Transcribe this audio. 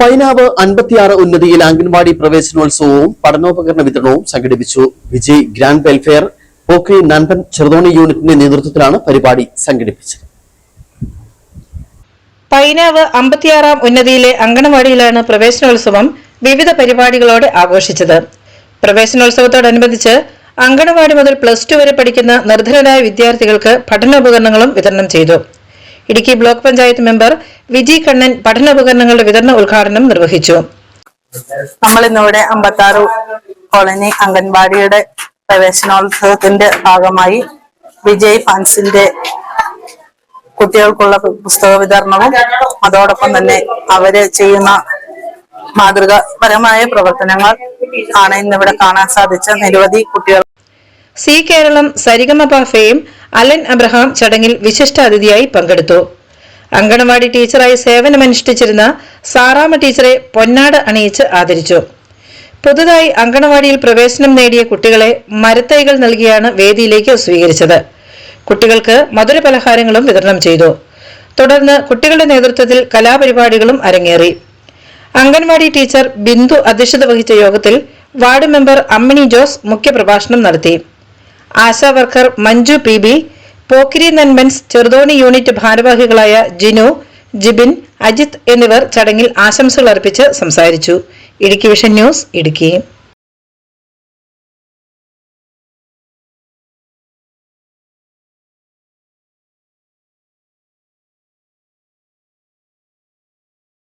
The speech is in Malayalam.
പൈനാവ് 56 ഉന്നതിയിൽ അംഗൻവാടി പ്രവേശനോത്സവവും പഠനോപകരണ വിതരണവും സംഘടിപ്പിച്ചു. വിജയ് ഗ്രാൻഡ് വെൽഫെയർ പോക്രി നൻപൻ ചെറുതോണി യൂണിറ്റിന്റെ നേതൃത്വത്തിലാണ് പരിപാടി സംഘടിപ്പിച്ചത്. പൈനാവ് 56 ഉന്നതിയിലെ അംഗൻവാടിയിലാണ് പ്രവേശനോത്സവം വിവിധ പരിപാടികളോടെ ആഘോഷിച്ചത്. പ്രവേശനോത്സവത്തോടനുബന്ധിച്ച് അംഗൻവാടി മുതൽ +2 വരെ പഠിക്കുന്ന നിർധനരായ വിദ്യാർത്ഥികൾക്ക് പഠനോപകരണങ്ങളും വിതരണം ചെയ്തു. ഇടുക്കി ബ്ലോക്ക് പഞ്ചായത്ത് മെമ്പർ വിജി കണ്ണൻ പഠനോപകരണങ്ങളുടെ വിതരണ ഉദ്ഘാടനം നിർവഹിച്ചു. നമ്മൾ ഇന്നിവിടെ 56 കോളനി അംഗൻവാടിയുടെ പ്രവേശനോത്സവത്തിന്റെ ഭാഗമായി വിജയ് ഫാൻസിന്റെ കുട്ടികൾക്കുള്ള പുസ്തക വിതരണവും അതോടൊപ്പം തന്നെ അവര് ചെയ്യുന്ന മാതൃകാപരമായ പ്രവർത്തനങ്ങൾ ആണ് ഇന്നിവിടെ കാണാൻ സാധിച്ച നിരവധി കുട്ടികൾ. Zee Keralam Sarigamapa fame Alan Abraham ചടങ്ങിൽ വിശിഷ്ടാതിഥിയായി പങ്കെടുത്തു. അങ്കണവാടി ടീച്ചറായി സേവനമനുഷ്ഠിച്ചിരുന്ന സാറാമ്മ ടീച്ചറെ പൊന്നാട അണിയിച്ച് ആദരിച്ചു. പുതുതായി അങ്കണവാടിയിൽ പ്രവേശനം നേടിയ കുട്ടികളെ മരത്തൈകൾ നൽകിയാണ് വേദിയിലേക്ക് സ്വീകരിച്ചത്. കുട്ടികൾക്ക് മധുരപലഹാരങ്ങളും വിതരണം ചെയ്തു. തുടർന്ന് കുട്ടികളുടെ നേതൃത്വത്തിൽ കലാപരിപാടികളും അരങ്ങേറി. അംഗൻവാടി ടീച്ചർ ബിന്ദു അധ്യക്ഷത വഹിച്ച യോഗത്തിൽ വാർഡ് മെമ്പർ അമ്മിണി ജോസ് മുഖ്യപ്രഭാഷണം നടത്തി. ASHA worker Manju PB, Pokkiri Nanbans Cheruthoni unit ഭാരവാഹികളായ ജിനു, ജിബിൻ, അജിത് എന്നിവർ ചടങ്ങിൽ ആശംസകൾ അർപ്പിച്ച് സംസാരിച്ചു. Idukki vision news, Idukki.